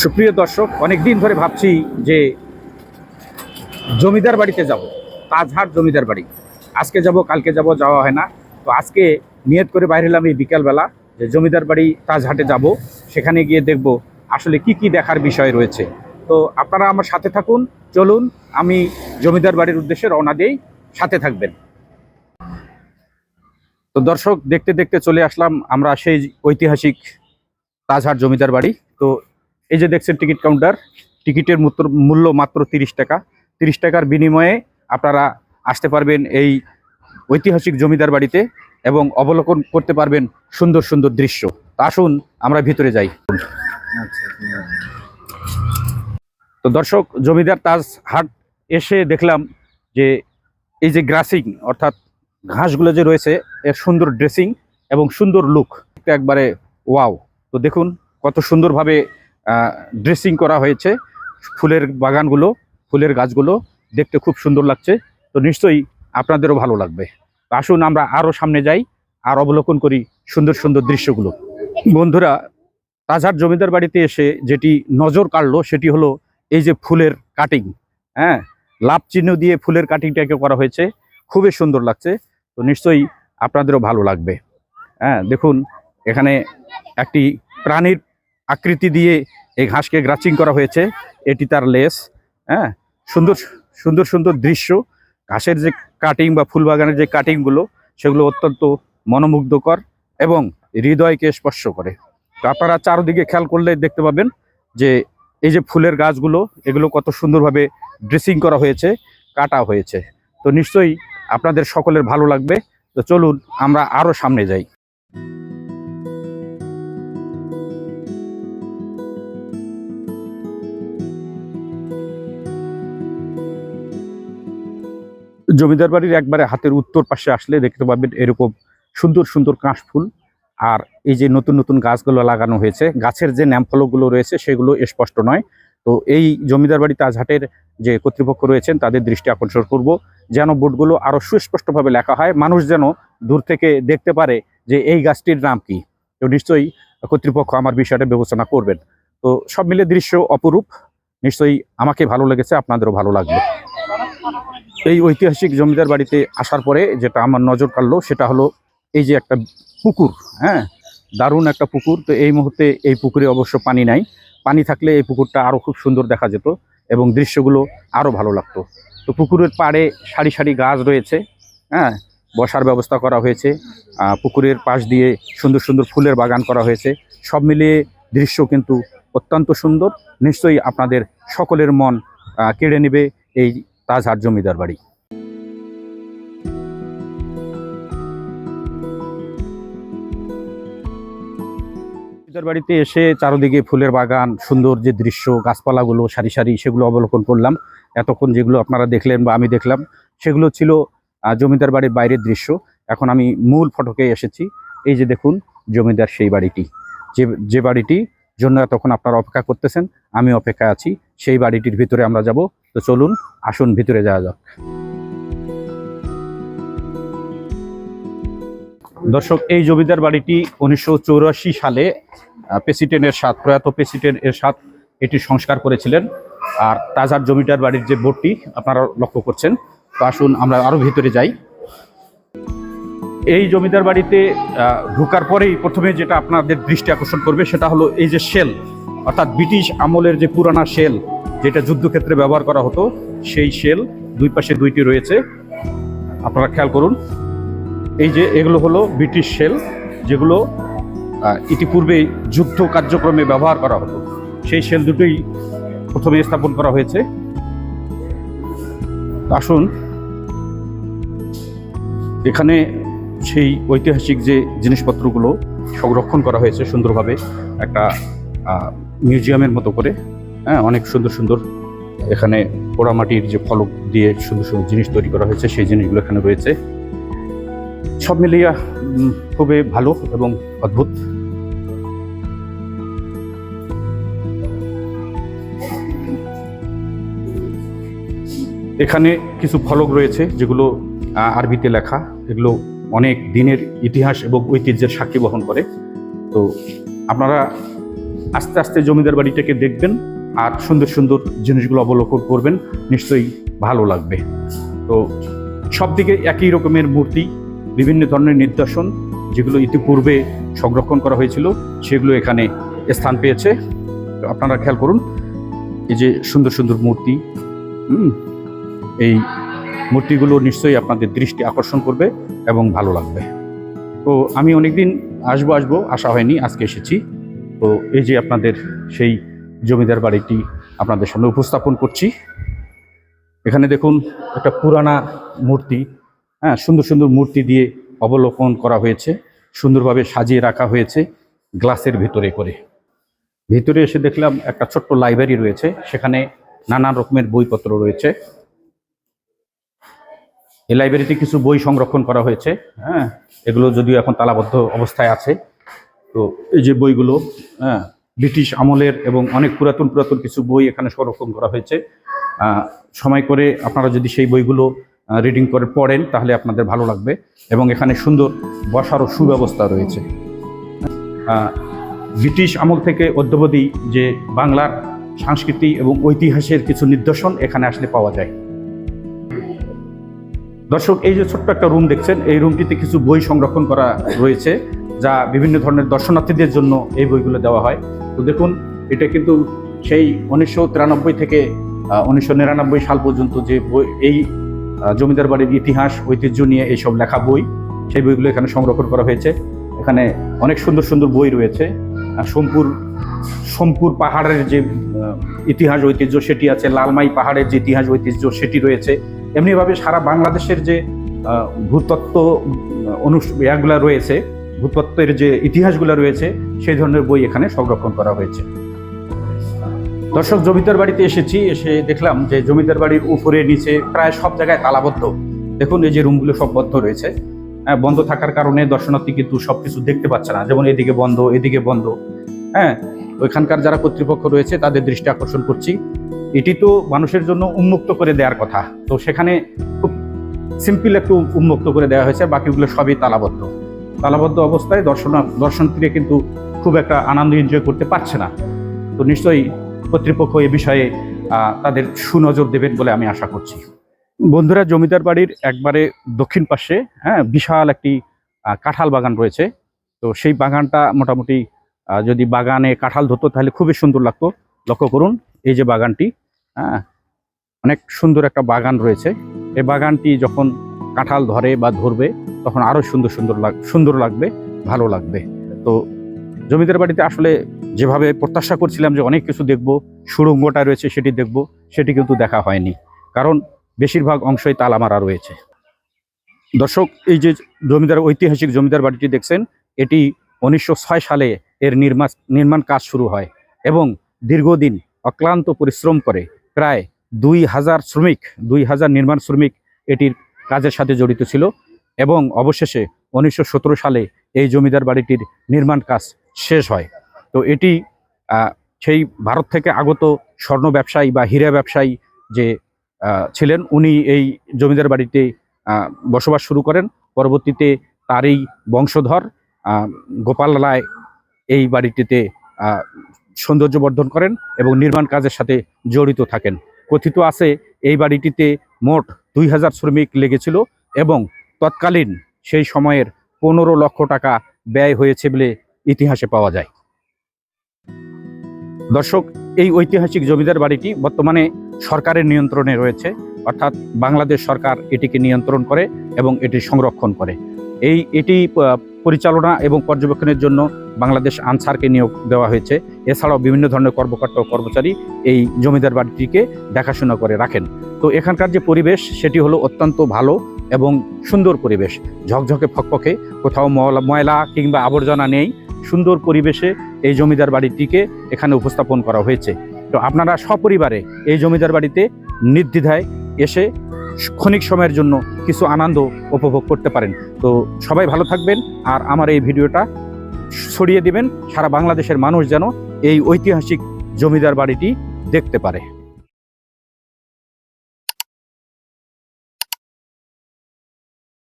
সুপ্রিয় দর্শক, অনেক দিন ধরে ভাবছি যে জমিদার বাড়িতে যাব, তাজহাট জমিদার বাড়ি। আজকে যাব, কালকে যাব, যাওয়া হয় না। তো আজকে নিয়ত করে বাইরে হলাম এই বিকালবেলা যে জমিদার বাড়ি তাজহাটে যাব, সেখানে গিয়ে দেখব আসলে কি কি দেখার বিষয় রয়েছে। তো আপনারা আমার সাথে থাকুন, চলুন আমি জমিদার বাড়ির উদ্দেশ্যে রওনা দেই, সাথে থাকবেন। তো দর্শক, দেখতে দেখতে চলে আসলাম আমরা সেই ঐতিহাসিক তাজহাট জমিদার বাড়ি। তো এই যে দেখছেন টিকিট কাউন্টার, টিকিটের মূল্য মাত্র 30 টাকা। 30 টাকার বিনিময়ে আপনারা আসতে পারবেন এই ঐতিহাসিক জমিদার বাড়িতে এবং অবলোকন করতে পারবেন সুন্দর সুন্দর দৃশ্য। তা আসুন আমরা ভিতরে যাই। তো দর্শক, জমিদার তাজহাট এসে দেখলাম যে এই যে গ্রাসিং অর্থাৎ ঘাসগুলো যে রয়েছে, এর সুন্দর ড্রেসিং এবং সুন্দর লুক একবারে ওয়াও। তো দেখুন কত সুন্দরভাবে ড্রেসিং করা হয়েছে। ফুলের বাগানগুলো, ফুলের গাছগুলো দেখতে খুব সুন্দর লাগছে। তো নিশ্চয়ই আপনাদেরও ভালো লাগবে। তো আসুন আমরা আরও সামনে যাই আর অবলোকন করি সুন্দর সুন্দর দৃশ্যগুলো। বন্ধুরা, তাজহাট জমিদার বাড়িতে এসে যেটি নজর কাড়লো সেটি হলো এই যে ফুলের কাটিং। হ্যাঁ, লাভ চিহ্ন দিয়ে ফুলের কাটিংটাকে করা হয়েছে, খুবই সুন্দর লাগছে। তো নিশ্চয়ই আপনাদেরও ভালো লাগবে। হ্যাঁ, দেখুন এখানে একটি প্রাণীর আকৃতি দিয়ে এই ঘাসকে গ্রাচিং করা হয়েছে, এটি তার লেস। হ্যাঁ, সুন্দর সুন্দর সুন্দর দৃশ্য। ঘাসের যে কাটিং বা ফুল বাগানের যে কাটিংগুলো, সেগুলো অত্যন্ত মনোমুগ্ধকর এবং হৃদয়কে স্পর্শ করে। তো আপনারা চারদিকে খেয়াল করলে দেখতে পাবেন যে এই যে ফুলের গাছগুলো, এগুলো কত সুন্দরভাবে ড্রেসিং করা হয়েছে, কাটা হয়েছে। তো নিশ্চয়ই আপনাদের সকলের ভালো লাগবে। তো চলুন আমরা আরও সামনে যাই। জমিদার বাড়ির একবারে হাতের উত্তর পাশে আসলে দেখতে পাবেন এরকম সুন্দর সুন্দর কাশফুল। আর এই যে নতুন নতুন গাছগুলো লাগানো হয়েছে, গাছের যে ন্যামফলকগুলো রয়েছে সেগুলো স্পষ্ট নয়। তো এই জমিদার বাড়ি তাজহাটের যে কর্তৃপক্ষ রয়েছেন তাদের দৃষ্টি আকর্ষণ করব, যেন বোর্ডগুলো আরও সুস্পষ্টভাবে লেখা হয়, মানুষ যেন দূর থেকে দেখতে পারে যে এই গাছটির নাম কি। তো নিশ্চয়ই কর্তৃপক্ষ আমার বিষয়টা বিবেচনা করবেন। তো সব মিলে দৃশ্য অপরূপ। নিশ্চয়ই আমাকে ভালো লেগেছে, আপনাদেরও ভালো লাগবে। এই ঐতিহাসিক জমিদার বাড়িতে আসার পরে যেটা আমার নজর কাড়লো সেটা হলো এই যে একটা পুকুর। হ্যাঁ, দারুণ একটা পুকুর। তো এই মুহূর্তে এই পুকুরে অবশ্য পানি নাই। পানি থাকলে এই পুকুরটা আরও খুব সুন্দর দেখা যেত এবং দৃশ্যগুলো আরও ভালো লাগতো। তো পুকুরের পাড়ে সারি সারি গাছ রয়েছে। হ্যাঁ, বসার ব্যবস্থা করা হয়েছে। পুকুরের পাশ দিয়ে সুন্দর সুন্দর ফুলের বাগান করা হয়েছে। সব মিলিয়ে দৃশ্য কিন্তু অত্যন্ত সুন্দর। নিশ্চয়ই আপনাদের সকলের মন কেড়ে নেবে এই তাজহাট জমিদার বাড়ি। জমিদার বাড়িতে এসে চারদিকে ফুলের বাগান, সুন্দর যে দৃশ্য, গাছপালাগুলো সারি সারি, সেগুলো অবলোকন করলাম। এতক্ষণ যেগুলো আপনারা দেখলেন বা আমি দেখলাম, সেগুলো ছিল জমিদার বাড়ির বাইরের দৃশ্য। এখন আমি মূল ফটকে এসেছি। এই যে দেখুন জমিদার সেই বাড়িটি, যে বাড়িটি জন্য এতক্ষণ আপনারা অপেক্ষা করতেছেন, আমি অপেক্ষায় আছি। সেই বাড়িটির ভিতরে আমরা যাব। তো চলুন, আসুন ভিতরে যাওয়া যাক। দর্শক, এই জমিদার বাড়িটি 1984 সালে প্রেসিডেন্ট এরশাদ, প্রয়াত প্রেসিডেন্ট এরশাদ এটি সংস্কার করেছিলেন। আর তাজহাট জমিদার বাড়ির যে বোর্ডটি আপনারা লক্ষ্য করছেন। তো আসুন আমরা আরও ভিতরে যাই। এই জমিদার বাড়িতে ঢোকার পরেই প্রথমে যেটা আপনাদের দৃষ্টি আকর্ষণ করবে সেটা হলো এই যে শেল, অর্থাৎ ব্রিটিশ আমলের যে পুরানা শেল, যেটা যুদ্ধক্ষেত্রে ব্যবহার করা হতো, সেই শেল দুই পাশে দুইটি রয়েছে। আপনারা খেয়াল করুন, এই যে এগুলো হলো ব্রিটিশ শেল, যেগুলো ইতিপূর্বে যুদ্ধ কার্যক্রমে ব্যবহার করা হতো। সেই শেল দুটোই প্রথমে স্থাপন করা হয়েছে। আসুন, এখানে সেই ঐতিহাসিক যে জিনিসপত্রগুলো সংরক্ষণ করা হয়েছে সুন্দরভাবে, একটা মিউজিয়ামের মতো করে। হ্যাঁ, অনেক সুন্দর সুন্দর এখানে পোড়ামাটির যে ফলক দিয়ে সুন্দর সুন্দর জিনিস তৈরি করা হয়েছে, সেই জিনিসগুলো এখানে রয়েছে। সব মিলিয়ে খুবই ভালো এবং অদ্ভুত। এখানে কিছু ফলক রয়েছে যেগুলো আরবিতে লেখা। এগুলো অনেক দিনের ইতিহাস এবং ঐতিহ্যের সাক্ষী বহন করে। তো আপনারা আস্তে আস্তে জমিদার বাড়িটাকে দেখবেন আর সুন্দর সুন্দর জিনিসগুলো অবলোকন করবেন, নিশ্চয়ই ভালো লাগবে। তো সব দিকে একই রকমের মূর্তি, বিভিন্ন ধরনের নিদর্শন যেগুলো ইতিপূর্বে সংরক্ষণ করা হয়েছিল সেগুলো এখানে স্থান পেয়েছে। তো আপনারা খেয়াল করুন, এই যে সুন্দর সুন্দর মূর্তি, এই মূর্তিগুলো নিশ্চয়ই আপনাদের দৃষ্টি আকর্ষণ করবে এবং ভালো লাগবে। তো আমি অনেকদিন আসবো আশা হয়নি, আজকে এসেছি। তো এই যে আপনাদের সেই জমিদার বাড়িটি আপনাদের সামনে উপস্থাপন করছি। এখানে দেখুন একটা পুরানা মূর্তি, হ্যাঁ, সুন্দর সুন্দর মূর্তি দিয়ে অবলোকন করা হয়েছে, সুন্দরভাবে সাজিয়ে রাখা হয়েছে গ্লাসের ভিতরে করে। ভিতরে এসে দেখলাম একটা ছোট্ট লাইব্রেরি রয়েছে, সেখানে নানান রকমের বইপত্র রয়েছে। এই লাইব্রেরিতে কিছু বই সংরক্ষণ করা হয়েছে, হ্যাঁ, এগুলো যদিও এখন তালাবদ্ধ অবস্থায় আছে। তো এই যে বইগুলো, হ্যাঁ, ব্রিটিশ আমলের এবং অনেক পুরাতন কিছু বই এখানে সংরক্ষণ করা হয়েছে। সময় করে আপনারা যদি সেই বইগুলো রিডিং করে পড়েন তাহলে আপনাদের ভালো লাগবে। এবং এখানে সুন্দর বসারও সুব্যবস্থা রয়েছে। ব্রিটিশ আমল থেকে অদ্যাবধি যে বাংলার সংস্কৃতি এবং ঐতিহাসের কিছু নিদর্শন এখানে আসলে পাওয়া যায়। দর্শক, এই যে ছোট্ট একটা রুম দেখছেন, এই রুমটিতে কিছু বই সংরক্ষণ করা রয়েছে যা বিভিন্ন ধরনের দর্শনার্থীদের জন্য এই বইগুলো দেওয়া হয়। তো দেখুন, এটা কিন্তু সেই 1993 থেকে 1999 সাল পর্যন্ত যে বই, এই জমিদার বাড়ির ইতিহাস ঐতিহ্য নিয়ে এইসব লেখা বই, সেই বইগুলো এখানে সংরক্ষণ করা হয়েছে। এখানে অনেক সুন্দর সুন্দর বই রয়েছে। সোমপুর পাহাড়ের যে ইতিহাস ঐতিহ্য সেটি আছে, লালমাই পাহাড়ের যে ইতিহাস ঐতিহ্য সেটি রয়েছে। এমনিভাবে সারা বাংলাদেশের যে ভূতত্ত্ব ইয়াগুলো রয়েছে, ভূতত্ত্বের যে ইতিহাসগুলো রয়েছে, সেই ধরনের বই এখানে সংরক্ষণ করা হয়েছে। দর্শক, জমিদার বাড়িতে এসে দেখলাম যে জমিদার বাড়ির উপরে নিচে প্রায় সব জায়গায় তালাবদ্ধ। দেখুন, এই যে রুমগুলো সব বদ্ধ রয়েছে। বন্ধ থাকার কারণে দর্শনার্থী কিন্তু সবকিছু দেখতে পাচ্ছে না, যেমন এদিকে বন্ধ, এদিকে বন্ধ। হ্যাঁ, ওইখানকার যারা কর্তৃপক্ষ রয়েছে তাদের দৃষ্টি আকর্ষণ করছি, এটি তো মানুষের জন্য উন্মুক্ত করে দেওয়ার কথা, তো সেখানে খুব সিম্পল একটু উন্মুক্ত করে দেওয়া হয়েছে, বাকিগুলো সবই তালাবদ্ধ অবস্থায় দর্শনার্থীরা কিন্তু খুব একটা আনন্দ এনজয় করতে পারছে না। তো নিশ্চয়ই কর্তৃপক্ষ এ বিষয়ে তাদের সুনজর দেবেন বলে আমি আশা করছি। বন্ধুরা, জমিদার বাড়ির একবারে দক্ষিণ পাশে, হ্যাঁ, বিশাল একটি কাঁঠাল বাগান রয়েছে। তো সেই বাগানটা মোটামুটি যদি বাগানে কাঁঠাল ধরতো তাহলে খুবই সুন্দর লাগতো। লক্ষ্য করুন, এই যে বাগানটি, হ্যাঁ, অনেক সুন্দর একটা বাগান রয়েছে। এই বাগানটি যখন কাঁঠাল ধরে বা ধরবে তখন আরো সুন্দর লাগবে, ভালো লাগবে। তো জমিদার বাড়িতে আসলে যেভাবে প্রত্যাশা করছিলাম যে অনেক কিছু দেখব, সুড়ঙ্গটা রয়েছে সেটি দেখব, সেটি কিন্তু দেখা হয়নি, কারণ বেশিরভাগ অংশই তালা মারা রয়েছে। দর্শক, এই যে ঐতিহাসিক জমিদার বাড়িটি দেখছেন, এটি 1906 সালে এর নির্মাণ কাজ শুরু হয় এবং দীর্ঘদিন অক্লান্ত পরিশ্রম করে প্রায় 2000 নির্মাণ শ্রমিক এটির কাজের সাথে জড়িত ছিল। এবং অবশেষে 1917 সালে এই জমিদার বাড়িটির নির্মাণ কাজ শেষ হয়। তো এটি সেই ভারত থেকে আগত স্বর্ণ ব্যবসায়ী বা হীরা ব্যবসায়ী যে ছিলেন, উনি এই জমিদার বাড়িতে বসবাস শুরু করেন। পরবর্তীতে তারই বংশধর গোপাল রায় এই বাড়িটিতে সৌন্দর্য বর্ধন করেন এবং নির্মাণ কাজের সাথে জড়িত থাকেন। কথিত আছে এই বাড়িটিতে মোট 2000 শ্রমিক লেগেছিল এবং তৎকালীন সেই সময়ের 15 লক্ষ টাকা ব্যয় হয়েছে বলে ইতিহাসে পাওয়া যায়। দর্শক, এই ঐতিহাসিক জমিদার বাড়িটি বর্তমানে সরকারের নিয়ন্ত্রণে রয়েছে, অর্থাৎ বাংলাদেশ সরকার এটিকে নিয়ন্ত্রণ করে এবং এটি সংরক্ষণ করে। এটি পরিচালনা এবং পর্যবেক্ষণের জন্য বাংলাদেশ আনসারকে নিয়োগ দেওয়া হয়েছে। এছাড়াও বিভিন্ন ধরনের কর্মকর্তা ও কর্মচারী এই জমিদার বাড়িটিকে দেখাশোনা করে রাখেন। তো এখানকার যে পরিবেশ সেটি হলো অত্যন্ত ভালো এবং সুন্দর পরিবেশ, ঝকঝকে ফকফকে, কোথাও ময়লা কিংবা আবর্জনা নেই। সুন্দর পরিবেশে এই জমিদার বাড়িটিকে এখানে উপস্থাপন করা হয়েছে। তো আপনারা সপরিবারে এই জমিদার বাড়িতে নির্দ্বিধায় এসে ক্ষণিক সময়ের জন্য কিছু আনন্দ উপভোগ করতে পারেন। তো সবাই ভালো থাকবেন আর আমার এই ভিডিওটা ছড়িয়ে দিবেন, সারা বাংলাদেশের মানুষ যেন এই ঐতিহাসিক জমিদার বাড়িটি দেখতে পারে।